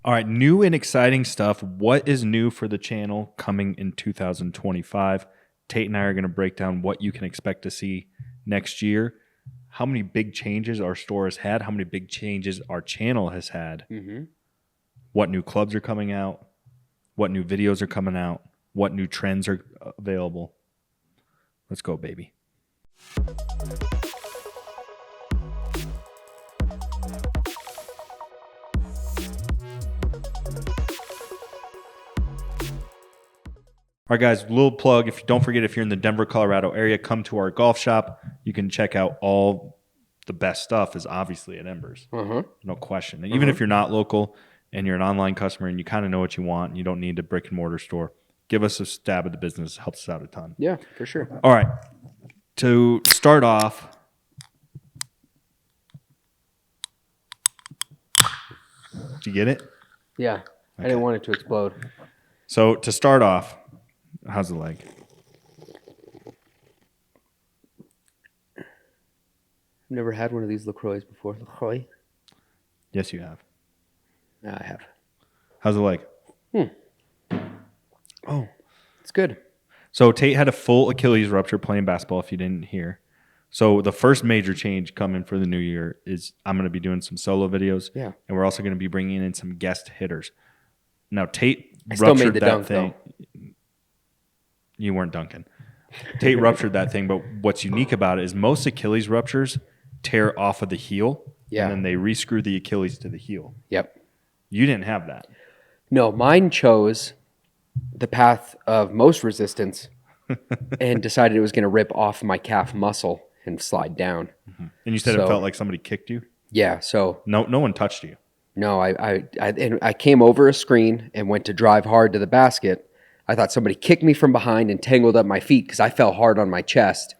All right, new and exciting stuff. What is new for the channel coming in 2025? Tate and I are going to break down what you can expect to see next year, how many big changes our store has had, how many big changes our channel has had, what new clubs are coming out, what new videos are coming out, what new trends are available. Let's go, baby. All right, guys, little plug. Don't forget, if you're in the Denver, Colorado area, come to our golf shop. You can check out all the best stuff is obviously at Embers. No question. And even if you're not local and you're an online customer and you kind of know what you want and you don't need a brick and mortar store, give us a stab at the business. It helps us out a ton. Yeah, for sure. All right. To start off, did you get it? Yeah. Okay. I didn't want it to explode. So to start off, how's the leg? I've never had one of these LaCroix before. LaCroix? Yes, you have. No, I have. How's the leg? Oh, it's good. So Tate had a full Achilles rupture playing basketball, if you didn't hear. So the first major change coming for the new year is I'm going to be doing some solo videos. Yeah. And we're also going to be bringing in some guest hitters. Now, Tate I still ruptured made the that dunk, thing. though. You weren't dunking. Tate ruptured that thing, but what's unique about it is most Achilles ruptures tear off of the heel, and then they re-screw the Achilles to the heel. Yep. You didn't have that. No, mine chose the path of most resistance and decided it was going to rip off my calf muscle and slide down. And you said it felt like somebody kicked you? Yeah, so... No one touched you? No, I came over a screen and went to drive hard to the basket. I thought somebody kicked me from behind and tangled up my feet because I fell hard on my chest.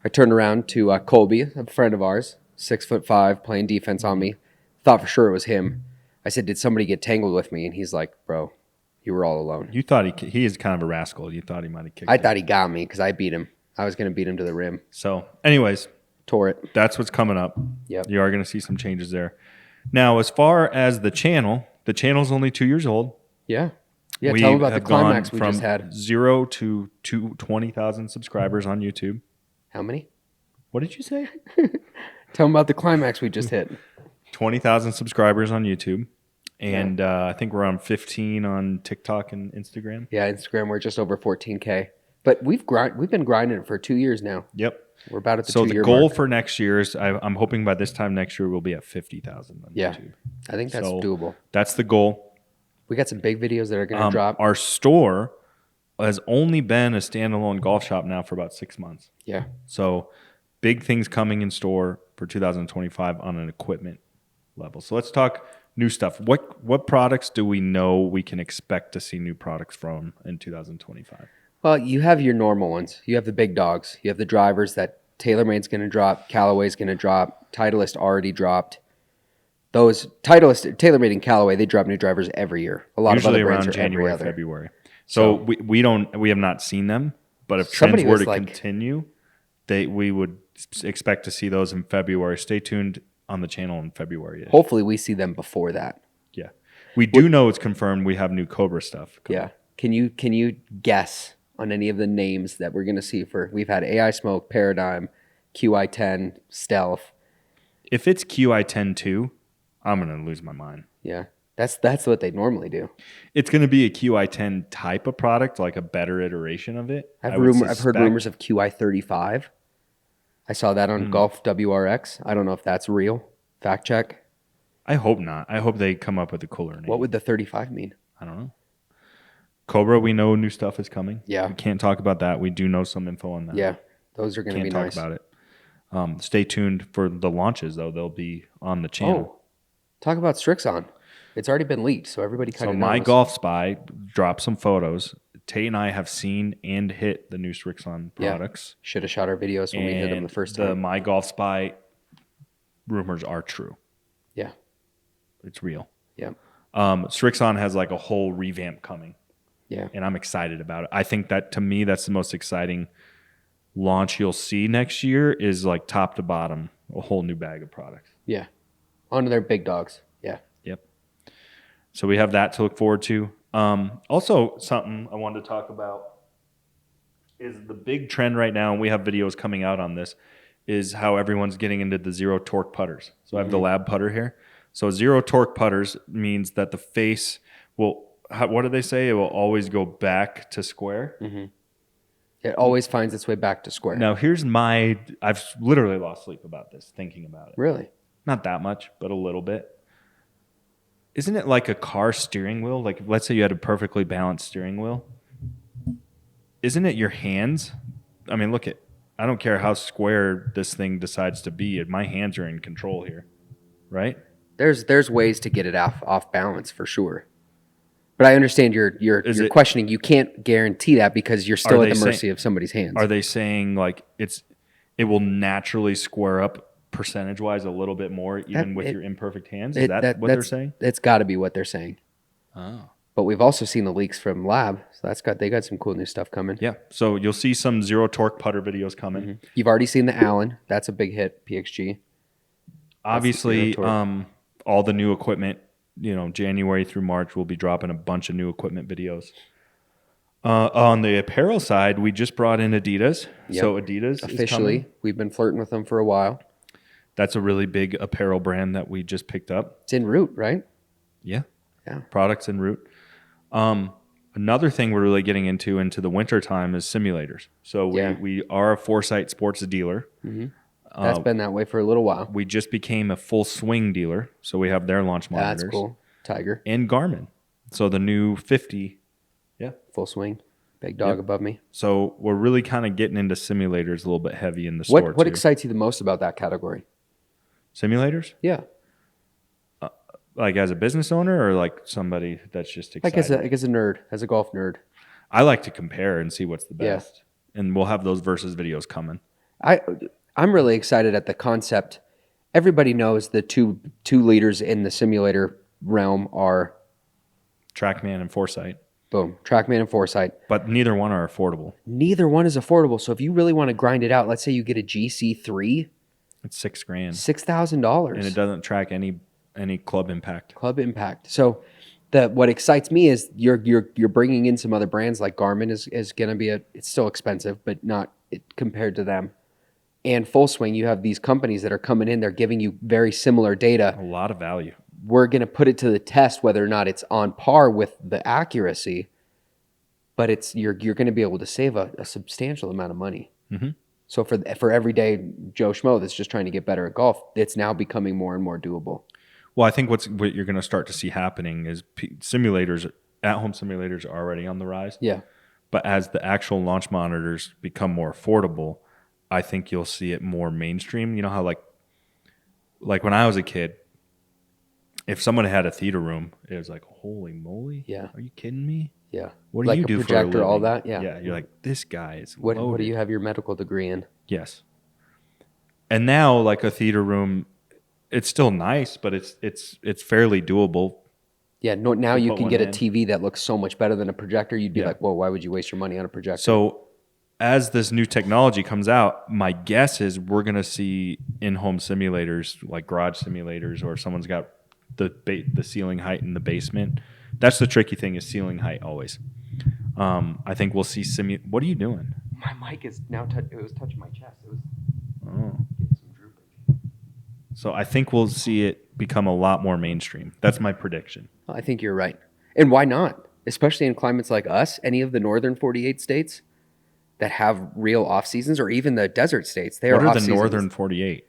I turned around to Colby, a friend of ours, 6'5", playing defense on me. Thought for sure it was him. I said, "Did somebody get tangled with me?" And he's like, "Bro, you were all alone." You thought he is kind of a rascal. You thought he might have kicked you. I thought he got me because I beat him. I was going to beat him to the rim. So, anyways. Tore it. That's what's coming up. Yep. You are going to see some changes there. Now, as far as the channel's only 2 years old. Yeah. Yeah, tell them about the climax we just had. 0 to 20,000 subscribers on YouTube. How many? What did you say? Tell them about the climax we just hit. 20,000 subscribers on YouTube. And I think we're on 15 on TikTok and Instagram. Yeah, Instagram, we're just over 14K. But we've been grinding it for 2 years now. Yep. We're about at the 2 year mark. So the goal for next year is, I'm hoping by this time next year we'll be at 50,000 on YouTube. I think that's doable. That's the goal. We got some big videos that are going to drop. Our store has only been a standalone golf shop now for about 6 months. Yeah. So big things coming in store for 2025 on an equipment level. So let's talk new stuff. What products do we know we can expect to see new products from in 2025? Well, you have your normal ones. You have the big dogs. You have the drivers that TaylorMade's going to drop, Callaway's going to drop, Titleist already dropped. Those Titleist, TaylorMade, and Callaway, they drop new drivers every year. A lot Usually of other brands around are January, every other. February. So we have not seen them, but if trends were to continue, we would expect to see those in February. Stay tuned on the channel in February. Hopefully, we see them before that. Yeah, we do know it's confirmed. We have new Cobra stuff coming. Yeah, can you guess on any of the names that we're going to see for? We've had AI Smoke, Paradigm, QI10, Stealth. If it's QI10-2, I'm going to lose my mind. Yeah, that's what they normally do. It's going to be a QI10 type of product, like a better iteration of it. I've heard rumors of QI35. I saw that on Golf WRX. I don't know if that's real. Fact check. I hope not. I hope they come up with a cooler name. What would the 35 mean? I don't know. Cobra, we know new stuff is coming. Yeah. We can't talk about that. We do know some info on that. Yeah, those are going to be nice. Can't talk about it. Stay tuned for the launches, though. They'll be on the channel. Oh, talk about Strixon. It's already been leaked, so everybody kind of knows. So My Golf Spy dropped some photos. Tate and I have seen and hit the new Strixon products. Should have shot our videos when we hit them the first time. The My Golf Spy rumors are true. Yeah. It's real. Yeah. Strixon has like a whole revamp coming. Yeah. And I'm excited about it. I think that, to me, that's the most exciting launch you'll see next year is like top to bottom, a whole new bag of products. Yeah. Onto their big dogs. Yeah. Yep. So we have that to look forward to. Also, something I wanted to talk about is the big trend right now, and we have videos coming out on this, is how everyone's getting into the zero torque putters. So I have the lab putter here. So zero torque putters means that the face will, what do they say? It will always go back to square. It always finds its way back to square. Now, I've literally lost sleep about this, thinking about it. Really? Not that much, but a little bit. Isn't it like a car steering wheel? Like, let's say you had a perfectly balanced steering wheel. Isn't it your hands? I mean, I don't care how square this thing decides to be. My hands are in control here, right? There's ways to get it off balance for sure. But I understand you're questioning. You can't guarantee that because you're still at the mercy of somebody's hands. Are they saying like it will naturally square up percentage-wise a little bit more even with your imperfect hands? Is that what they're saying? It's got to be what they're saying. Oh. But we've also seen the leaks from Lab, so they got some cool new stuff coming. Yeah, so you'll see some zero torque putter videos coming. You've already seen the Allen. That's a big hit, PXG. Obviously, all the new equipment, January through March, we'll be dropping a bunch of new equipment videos. On the apparel side, we just brought in Adidas. Yep. So Adidas officially, we've been flirting with them for a while. That's a really big apparel brand that we just picked up. It's en route, right? Yeah. Products en route. Another thing we're really getting into the winter time is simulators. So we are a Foresight Sports dealer. That's been that way for a little while. We just became a full swing dealer. So we have their launch monitors. That's cool. Tiger. And Garmin. So the new 50. Yeah. Full swing. Big dog above me. So we're really kind of getting into simulators a little bit heavy in the store. What excites you the most about that category? Simulators? Yeah. Like as a business owner or like somebody that's just excited? Like as a nerd, as a golf nerd. I like to compare and see what's the best. Yeah. And we'll have those versus videos coming. I'm really excited at the concept. Everybody knows the two leaders in the simulator realm are TrackMan and Foresight. Boom. TrackMan and Foresight. But neither one are affordable. Neither one is affordable. So if you really want to grind it out, let's say you get a GC3. It's $6,000. $6,000. And it doesn't track any club impact. Club impact. So what excites me is you're bringing in some other brands like Garmin is going to be it's still expensive, but not compared to them. And Full Swing, you have these companies that are coming in. They're giving you very similar data. A lot of value. We're going to put it to the test whether or not it's on par with the accuracy, but you're going to be able to save a substantial amount of money. Mm-hmm. So for everyday Joe Schmo that's just trying to get better at golf, it's now becoming more and more doable. Well, I think what you're going to start to see happening is simulators, at-home simulators are already on the rise. Yeah. But as the actual launch monitors become more affordable, I think you'll see it more mainstream. You know how like when I was a kid, if someone had a theater room, it was like, holy moly. Yeah. Are you kidding me? Yeah. What do you do for a living? All that? Yeah. Yeah. You're like, this guy is What loaded. do you have your medical degree in? Yes. And now like a theater room, it's still nice, but it's fairly doable. Yeah. No, now you can get a TV that looks so much better than a projector. You'd be like, whoa, why would you waste your money on a projector? So as this new technology comes out, my guess is we're going to see in-home simulators like garage simulators, or someone's got the ceiling height in the basement. That's the tricky thing, is ceiling height always. I think we'll see What are you doing? My mic is now it was touching my chest. It was getting some drooping. So I think we'll see it become a lot more mainstream. That's my prediction. Well, I think you're right. And why not? Especially in climates like us, any of the northern 48 states that have real off seasons, or even the desert states. What are the northern 48?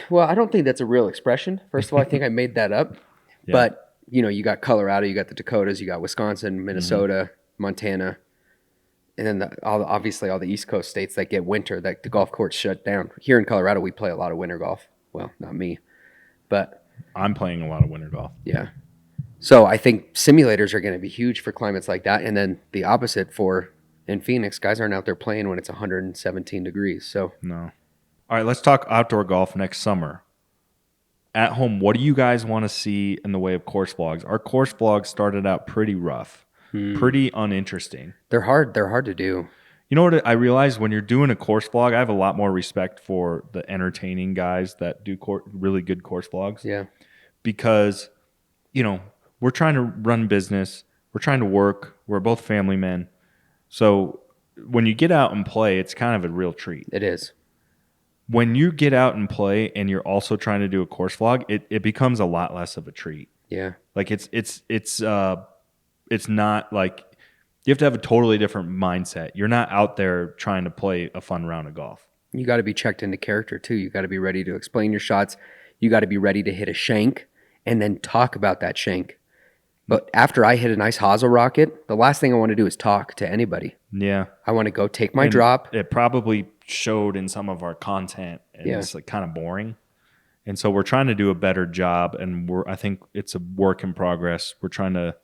Well, I don't think that's a real expression. First of all, I think I made that up. Yeah. But, you got Colorado, you got the Dakotas, you got Wisconsin, Minnesota, Montana, and then obviously all the East Coast states that get winter, that the golf courts shut down. Here in Colorado, we play a lot of winter golf. Well, not me, but I'm playing a lot of winter golf. Yeah. So I think simulators are going to be huge for climates like that. And then the opposite in Phoenix, guys aren't out there playing when it's 117 degrees. So no. All right, let's talk outdoor golf next summer. At home, what do you guys want to see in the way of course vlogs? Our course vlogs started out pretty rough, pretty uninteresting. They're hard to do. You know what I realized? When you're doing a course vlog, I have a lot more respect for the entertaining guys that do really good course vlogs. Yeah. Because, we're trying to run business. We're trying to work. We're both family men. So when you get out and play, it's kind of a real treat. It is. When you get out and play and you're also trying to do a course vlog, it becomes a lot less of a treat. Yeah. Like it's not like you have to have a totally different mindset. You're not out there trying to play a fun round of golf. You got to be checked into character too. You got to be ready to explain your shots. You got to be ready to hit a shank and then talk about that shank. But after I hit a nice hosel rocket, the last thing I want to do is talk to anybody. Yeah. I want to go take my drop. It probably showed in some of our content, and it's like kind of boring. And so we're trying to do a better job, and I think it's a work in progress. We're trying to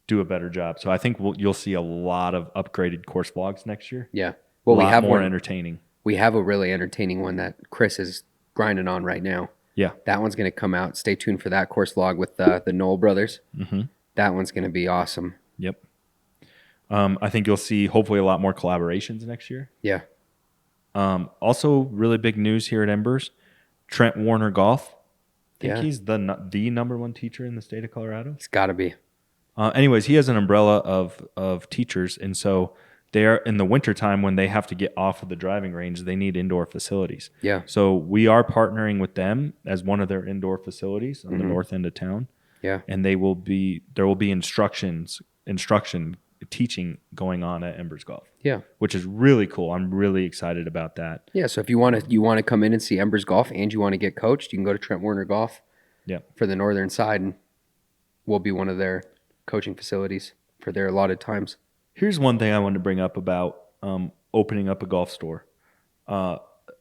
do a better job. So I think you'll see a lot of upgraded course vlogs next year. Yeah. Well, we have more entertaining. We have a really entertaining one that Chris is grinding on right now. Yeah. That one's going to come out. Stay tuned for that course vlog with the Knoll brothers. Mm-hmm. That one's going to be awesome. Yep. I think you'll see hopefully a lot more collaborations next year. Yeah. Also, really big news here at Embers. Trent Warner Golf. I think he's the number one teacher in the state of Colorado. It's got to be. Anyways, he has an umbrella of teachers, and so they're in the wintertime when they have to get off of the driving range, they need indoor facilities. Yeah. So we are partnering with them as one of their indoor facilities on the north end of town. Yeah. And there will be instruction teaching going on at Embers Golf. Yeah. Which is really cool. I'm really excited about that. Yeah. So if you want to come in and see Embers Golf and you want to get coached, you can go to Trent Warner Golf. Yeah. For the northern side, and we'll be one of their coaching facilities for their allotted times. Here's one thing I wanted to bring up about opening up a golf store.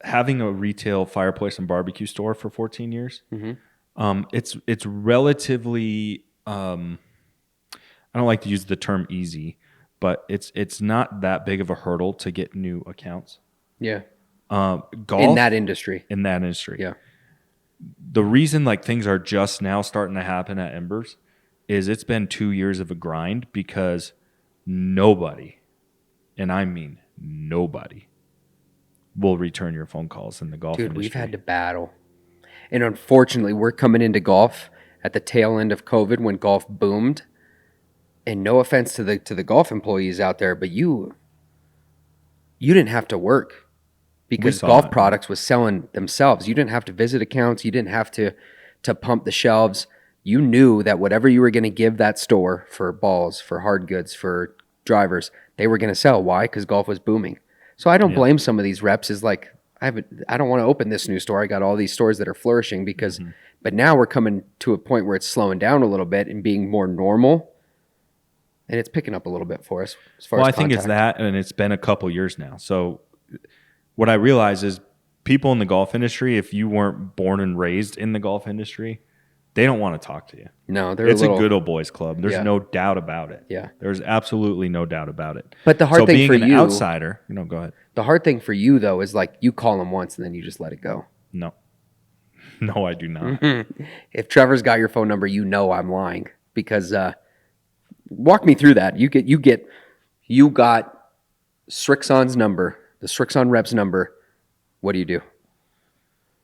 Having a retail fireplace and barbecue store for 14 years. Mm-hmm. It's relatively I don't like to use the term easy, but it's not that big of a hurdle to get new accounts. Yeah. Golf in that industry. Yeah. The reason like things are just now starting to happen at Embers is it's been 2 years of a grind because nobody, and I mean nobody, will return your phone calls in the golf industry. Dude, we've had to battle. And unfortunately, we're coming into golf at the tail end of COVID when golf boomed. And no offense to the golf employees out there, but you didn't have to work because golf products was selling themselves. You didn't have to visit accounts. You didn't have to pump the shelves. You knew that whatever you were going to give that store for balls, for hard goods, for drivers, they were going to sell. Why? Because golf was booming. So I don't blame some of these reps. Is like, I don't want to open this new store. I got all these stores that are flourishing because, but now we're coming to a point where it's slowing down a little bit and being more normal, and it's picking up a little bit for us as far as I think it's that, and it's been a couple years now. So what I realize is people in the golf industry, if you weren't born and raised in the golf industry, they don't want to talk to you. No, it's a good old boys club. There's no doubt about it. Yeah, there's absolutely no doubt about it. But the hard thing for you, being an outsider, go ahead. The hard thing for you though is like you call them once and then you just let it go. No, I do not. If Trevor's got your phone number, I'm lying because walk me through that. You got Srixon's number, the Srixon rep's number. What do you do?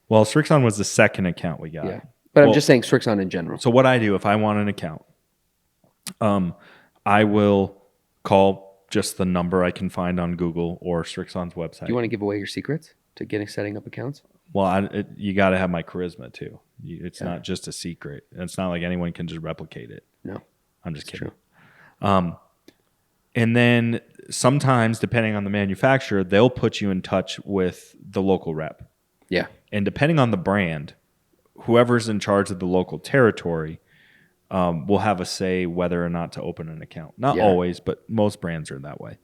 Well, Srixon was the second account we got. Yeah. But I'm just saying Srixon in general. So what I do, if I want an account, I will call just the number I can find on Google or Srixon's website. Do you want to give away your secrets to setting up accounts? Well, you got to have my charisma too. It's not just a secret. It's not like anyone can just replicate it. No. I'm just kidding. True. And then sometimes, depending on the manufacturer, they'll put you in touch with the local rep. Yeah. And depending on the brand, whoever's in charge of the local territory will have a say whether or not to open an account. Not always, but most brands are that way.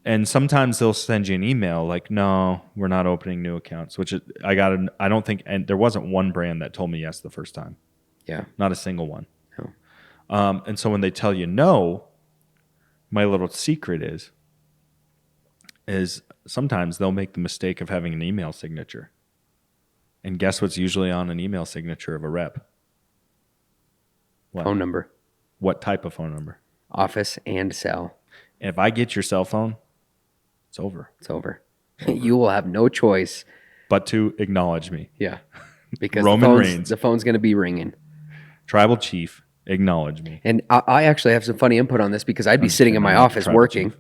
And sometimes they'll send you an email like, no, we're not opening new accounts, which I don't think, and there wasn't one brand that told me yes the first time. Yeah. Not a single one. No. And so when they tell you no, my little secret is sometimes they'll make the mistake of having an email signature. And guess what's usually on an email signature of a rep? What? Phone number. What type of phone number? Office and cell. And if I get your cell phone, it's over. It's over. You will have no choice but to acknowledge me. Yeah. Because Roman Reigns. The phone's going to be ringing. Tribal chief, acknowledge me. And I actually have some funny input on this because I'd be sitting in my office working.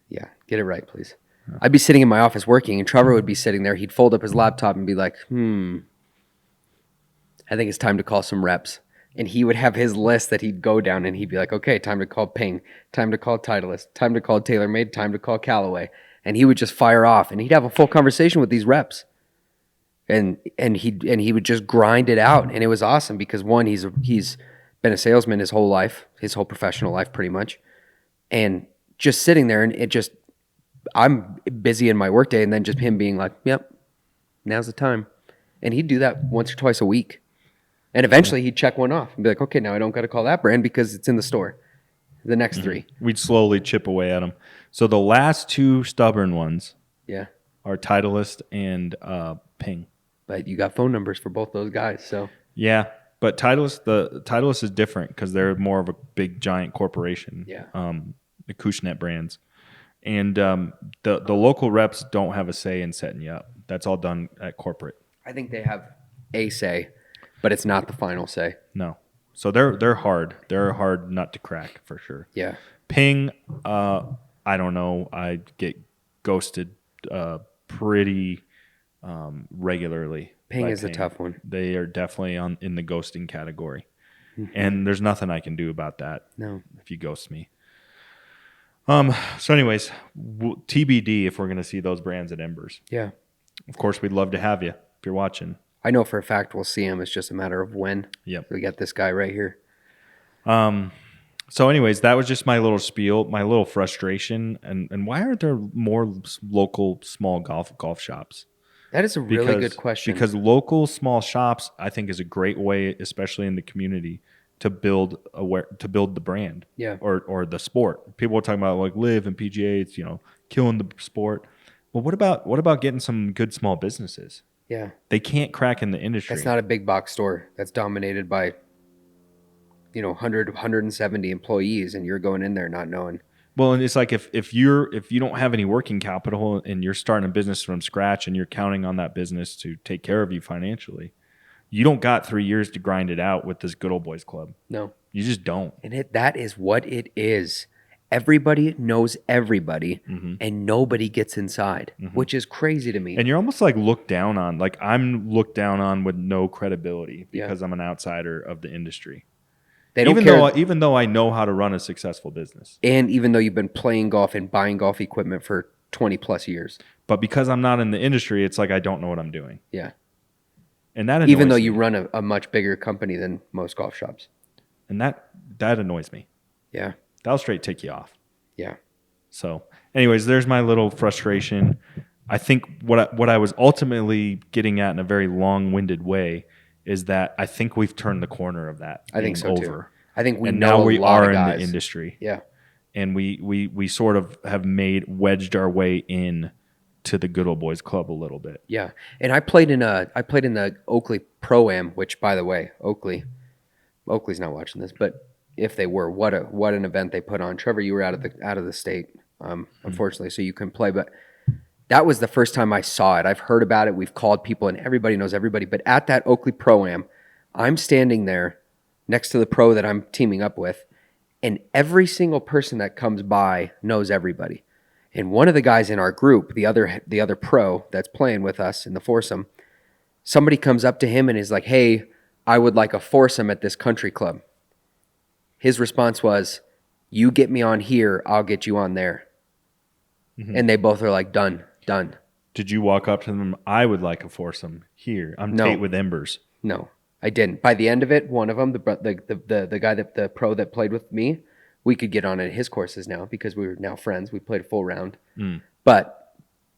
Yeah, get it right, please. I'd be sitting in my office working, and Trevor would be sitting there. He'd fold up his laptop and be like, I think it's time to call some reps. And he would have his list that he'd go down, and he'd be like, okay, time to call Ping, time to call Titleist, time to call TaylorMade, time to call Callaway. And he would just fire off, and he'd have a full conversation with these reps. And he would just grind it out. And it was awesome because, one, he's been a salesman his whole life, his whole professional life pretty much. And just sitting there, and I'm busy in my workday, and then just him being like, yep, now's the time. And he'd do that once or twice a week. And eventually he'd check one off and be like, okay, now I don't got to call that brand because it's in the store. The next three. We'd slowly chip away at them. So the last two stubborn ones are Titleist and Ping. But you got phone numbers for both those guys, so. Yeah, but Titleist is different because they're more of a big, giant corporation. Yeah. The Cushnet brands. And the local reps don't have a say in setting you up. That's all done at corporate. I think they have a say, but it's not the final say. No. So they're hard. They're a hard nut to crack for sure. Yeah. Ping, I don't know. I get ghosted pretty regularly. Ping is a tough one. They are definitely in the ghosting category. Mm-hmm. And there's nothing I can do about that. No. If you ghost me. So anyways, TBD if we're going to see those brands at Embers. Yeah. Of course, we'd love to have you if you're watching. I know for a fact we'll see him. It's just a matter of when. Yep. We got this guy right here. So anyways, that was just my little spiel, my little frustration. And why aren't there more local small golf shops? That is a really good question. Because local small shops, I think, is a great way, especially in the community, to build the brand. Yeah. Or the sport. People are talking about like LIV and PGA, it's, killing the sport. Well, what about getting some good small businesses? Yeah. They can't crack in the industry. That's not a big box store. That's dominated by 100, 170 employees, and you're going in there not knowing. Well, and it's like if you don't have any working capital and you're starting a business from scratch and you're counting on that business to take care of you financially, you don't got 3 years to grind it out with this good old boys club. No. You just don't. And that is what it is. Everybody knows everybody, and nobody gets inside, which is crazy to me. And you're almost like looked down on. Like I'm looked down on with no credibility because I'm an outsider of the industry. They don't care. Even though I know how to run a successful business. And even though you've been playing golf and buying golf equipment for 20 plus years. But because I'm not in the industry, it's like I don't know what I'm doing. Yeah. And that annoys even though me. you run a much bigger company than most golf shops. And that annoys me. Yeah. That'll straight tick you off. Yeah. So anyways, there's my little frustration. I think what I was ultimately getting at in a very long-winded way is that I think we've turned the corner of that. I think so too. I think we and know now we a lot are of guys in the industry. Yeah. And we sort of have wedged our way in to the good old boys club a little bit. Yeah. And I played in the Oakley Pro-Am, which by the way, Oakley's not watching this, but if they were, what an event they put on. Trevor, you were out of the state, unfortunately, so you couldn't play. But that was the first time I saw it. I've heard about it. We've called people, and everybody knows everybody. But at that Oakley Pro-Am, I'm standing there next to the pro that I'm teaming up with, and every single person that comes by knows everybody. And one of the guys in our group, the other pro that's playing with us in the foursome, somebody comes up to him and is like, "Hey, I would like a foursome at this country club." His response was, "You get me on here, I'll get you on there." And they both are like, done. Did you walk up to them? I would like a foursome here. I'm Tate with Embers. No, I didn't. By the end of it, one of them, the guy the pro that played with me, we could get on at his courses now because we were now friends. We played a full round. But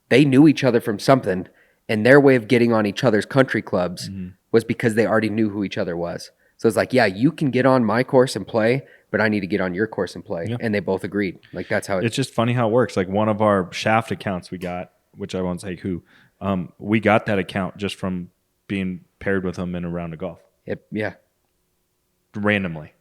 they knew each other from something, and their way of getting on each other's country clubs was because they already knew who each other was. So it's like, yeah, you can get on my course and play, but I need to get on your course and play. Yeah. And they both agreed. Like that's how it's just funny how it works. Like one of our Shaft accounts we got, which I won't say who, we got that account just from being paired with them in a round of golf. Yeah. Randomly.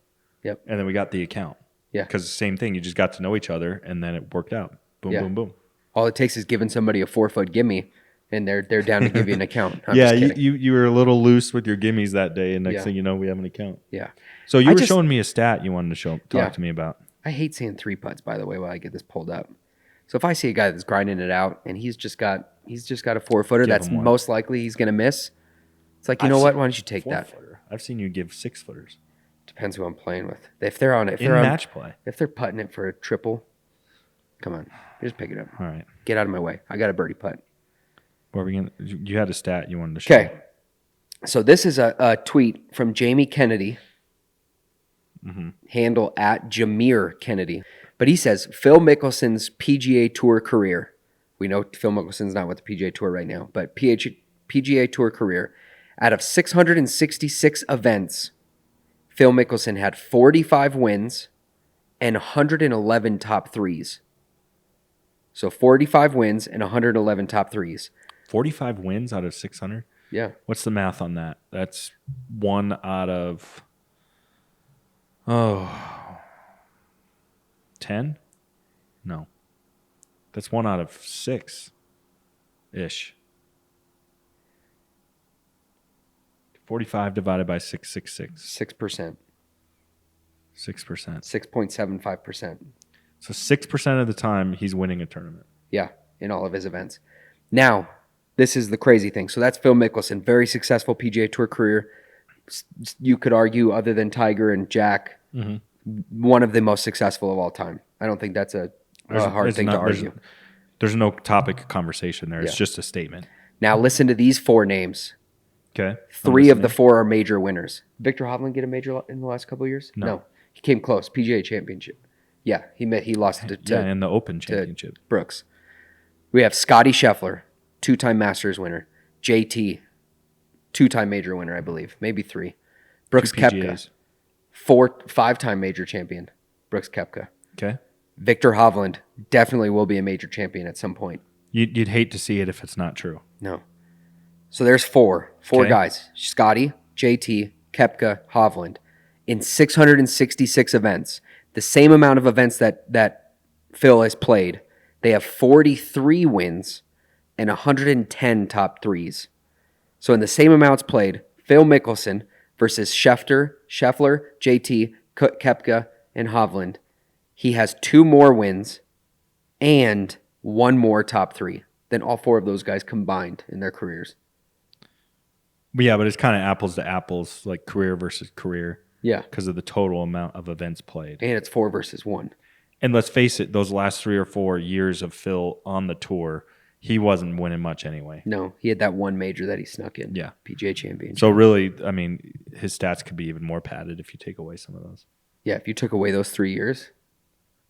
Yep. And then we got the account. Yeah. Because same thing, you just got to know each other and then it worked out. Boom, boom, boom. All it takes is giving somebody a 4-foot gimme and they're down to give you an account. I'm yeah, just kidding. you were a little loose with your gimmies that day, and next Yeah. thing you know, we have an account. Yeah. So you I were just- showing me a stat you wanted to talk Yeah. to me about. I hate seeing 3 putts, by the way, while I get this pulled up. So if I see a guy that's grinding it out and he's just got a 4-footer, Give that's him one. most likely he's going to miss. It's like, you know what? Why don't you take that? 4-footer. I've seen you give 6-footers Depends who I'm playing with. If they're on it, in match play. if they're putting it for a triple, come on, just pick it up. All right. Get out of my way. I got a birdie putt. What are we gonna? You had a stat you wanted to show. Okay. So this is a tweet from Jamie Kennedy, handle at Jameer Kennedy. But he says, Phil Mickelson's PGA Tour career. We know Phil Mickelson's not with the PGA Tour right now, but PGA Tour career. Out of 666 events, Phil Mickelson had 45 wins and 111 top threes. So 45 wins and 111 top threes. 45 wins out of 600. Yeah. What's the math on that? That's 1 out of 10? No. That's 1 out of 6 ish. 45 divided by 666. 6%. 6%. 6.75%. So 6% of the time he's winning a tournament. Yeah, in all of his events. Now, this is the crazy thing. So that's Phil Mickelson, very successful PGA Tour career. You could argue, other than Tiger and Jack, one of the most successful of all time. I don't think that's a hard thing to argue. There's no topic of conversation there. It's just a statement. Now, listen to these 4 names. Okay. 3 of the 4 are major winners. Victor Hovland get a major in the last couple of years? No. He came close. PGA Championship. Yeah, he lost to in the Open Championship. Brooks. We have Scotty Scheffler, 2-time Masters winner. JT, 2-time major winner, I believe. Maybe 3. Brooks 2 Koepka, PGAs. 5-time major champion. Brooks Koepka. Okay. Victor Hovland definitely will be a major champion at some point. You'd hate to see it if it's not true. No. So there's 4 Okay. guys. Scotty, JT, Koepka, Hovland. In 666 events. The same amount of events that Phil has played. They have 43 wins and 110 top threes. So in the same amounts played, Phil Mickelson versus Scheffler, JT, Koepka, and Hovland. He has 2 more wins and 1 more top 3 than all 4 of those guys combined in their careers. Yeah, but it's kind of apples to apples, like career versus career. Yeah. Because of the total amount of events played. And it's 4 versus 1. And let's face it, those last 3 or 4 years of Phil on the tour, he wasn't winning much anyway. No, he had that one major that he snuck in. Yeah. PGA Championship. So really, I mean, his stats could be even more padded if you take away some of those. Yeah, if you took away those 3 years.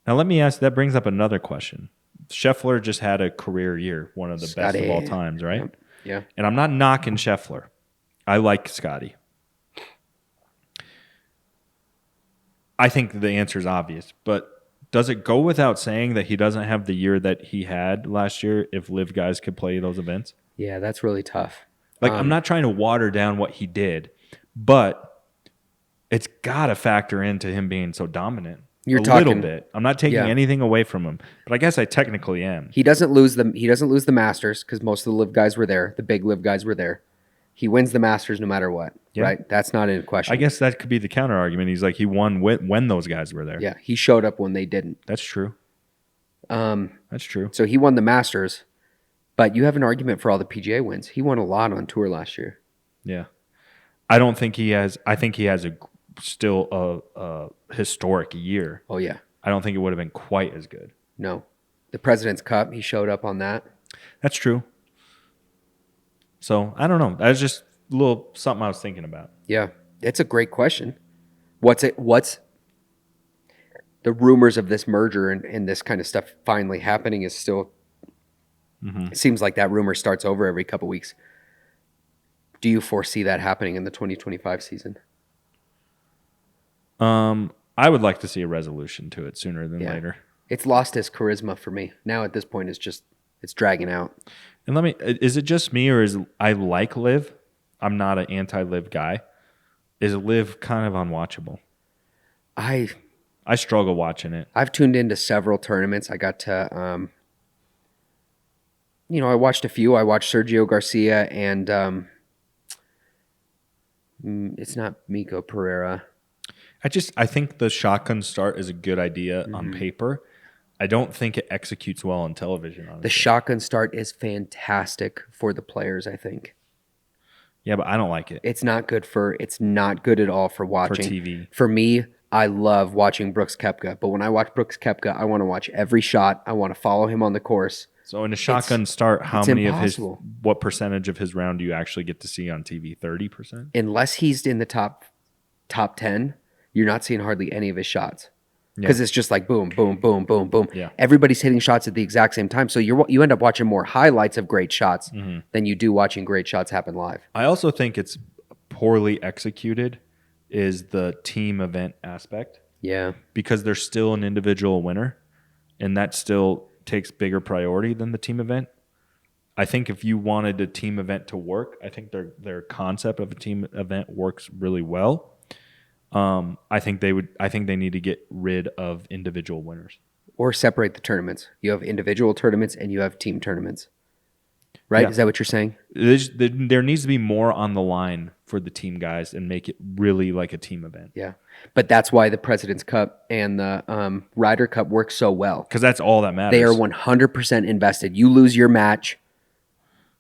Now let me ask, that brings up another question. Scheffler just had a career year, one of the best of all times, right? Yeah. And I'm not knocking Scheffler. I like Scotty. I think the answer is obvious, but does it go without saying that he doesn't have the year that he had last year if LIV guys could play those events? Yeah, that's really tough. Like, I'm not trying to water down what he did, but it's got to factor into him being so dominant. You're a talking little bit. I'm not taking anything away from him, but I guess I technically am. He doesn't lose the Masters because most of the LIV guys were there. The big LIV guys were there. He wins the Masters no matter what, right? That's not in question. I guess that could be the counter argument. He's like, he won when those guys were there. Yeah, he showed up when they didn't. That's true. That's true. So he won the Masters, but you have an argument for all the PGA wins. He won a lot on tour last year. Yeah. I don't think he has. I think he has still a historic year. Oh, yeah. I don't think it would have been quite as good. No. The President's Cup, he showed up on that. That's true. So, I don't know. That's just a little something I was thinking about. Yeah. It's a great question. What's the rumors of this merger and this kind of stuff finally happening is still, it seems like that rumor starts over every couple weeks. Do you foresee that happening in the 2025 season? I would like to see a resolution to it sooner than later. It's lost its charisma for me. Now at this point, it's dragging out. And is it just me or is I like LIV? I'm not an anti-LIV guy. Is LIV kind of unwatchable? I struggle watching it. I've tuned into several tournaments. I got to I watched a few. I watched Sergio Garcia and it's not Miko Pereira. I think the shotgun start is a good idea on paper. I don't think it executes well on television, honestly. The shotgun start is fantastic for the players, I think. Yeah, but I don't like it. It's not good at all for watching. For TV. For me, I love watching Brooks Koepka, but when I watch Brooks Koepka, I want to watch every shot. I want to follow him on the course. So in a shotgun start, what percentage of his round do you actually get to see on TV? 30%? Unless he's in the top 10, you're not seeing hardly any of his shots. Because it's just like boom, boom, boom, boom, boom. Yeah. Everybody's hitting shots at the exact same time. So you end up watching more highlights of great shots than you do watching great shots happen live. I also think it's poorly executed is the team event aspect. Yeah. Because there's still an individual winner, and that still takes bigger priority than the team event. I think if you wanted a team event to work, I think their concept of a team event works really well. I think they need to get rid of individual winners or separate the tournaments. You have individual tournaments and you have team tournaments, right? Yeah. Is that what you're saying? There needs to be more on the line for the team guys and make it really like a team event. Yeah, but that's why the President's Cup and the Ryder Cup work so well because that's all that matters. They are 100% invested. You lose your match,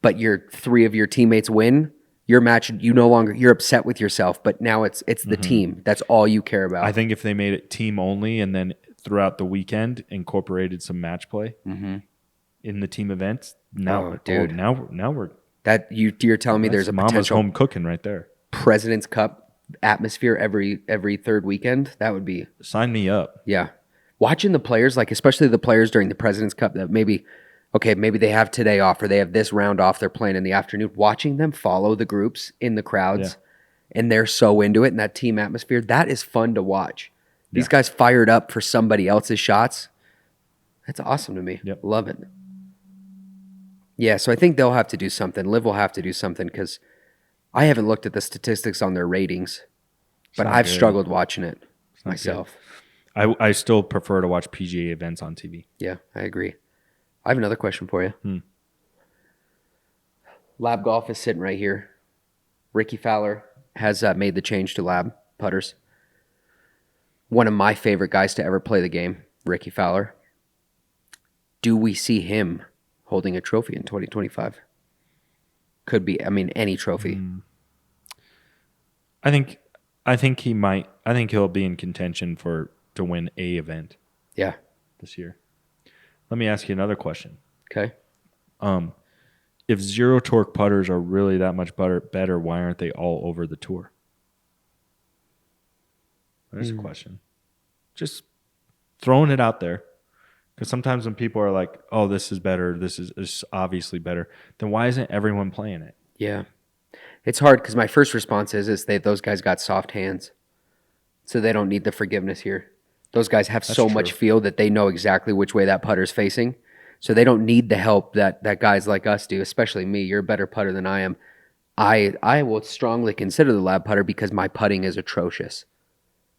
but three of your teammates win. Your match, you're upset with yourself, but now it's the team. That's all you care about. I think if they made it team only and then throughout the weekend incorporated some match play in the team events, now we're that you're telling me there's a mama's potential home cooking right there. President's Cup atmosphere every third weekend. That would be sign me up. Yeah, watching the players, like especially the players during the President's Cup that maybe they have today off or they have this round off, they're playing in the afternoon. Watching them follow the groups in the crowds and they're so into it and that team atmosphere, that is fun to watch. These guys fired up for somebody else's shots. That's awesome to me. Yep. Love it. Yeah, so I think they'll have to do something. LIV will have to do something because I haven't looked at the statistics on their ratings, but I've struggled watching it myself. I still prefer to watch PGA events on TV. Yeah, I agree. I have another question for you. LIV Golf is sitting right here. Ricky Fowler has made the change to LIV putters. One of my favorite guys to ever play the game, Ricky Fowler. Do we see him holding a trophy in 2025? Could be, any trophy. I think he might. I think he'll be in contention to win a event. Yeah. This year. Let me ask you another question. Okay. If zero torque putters are really that much better, why aren't they all over the tour? There's a question. Just throwing it out there. Because sometimes when people are like, oh, this is better, this is obviously better, then why isn't everyone playing it? Yeah. It's hard because my first response is those guys got soft hands. So they don't need the forgiveness here. Those guys have so much feel that they know exactly which way that putter's facing. So they don't need the help that guys like us do, especially me. You're a better putter than I am. I will strongly consider the LIV putter because my putting is atrocious.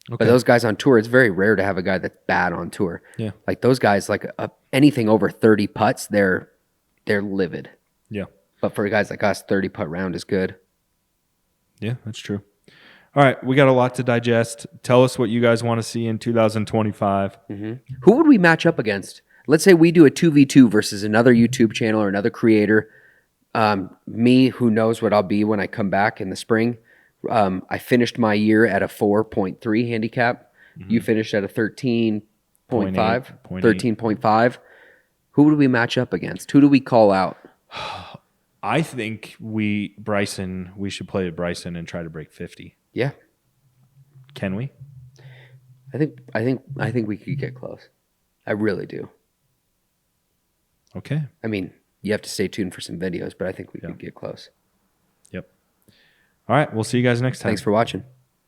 Okay. But those guys on tour, it's very rare to have a guy that's bad on tour. Yeah. Like those guys, anything over 30 putts, they're livid. Yeah. But for guys like us, 30 putt round is good. Yeah, that's true. All right, we got a lot to digest. Tell us what you guys want to see in 2025. Who would we match up against? Let's say we do a 2v2 versus another YouTube channel or another creator. Me, who knows what I'll be when I come back in the spring. I finished my year at a 4.3 handicap. You finished at a 13.5, 13.5. Who would we match up against? Who do we call out? I think we should play at Bryson and try to break 50. Yeah. Can we? I think we could get close. I really do. Okay. You have to stay tuned for some videos, but I think we could get close. Yep. All right. We'll see you guys next time. Thanks for watching.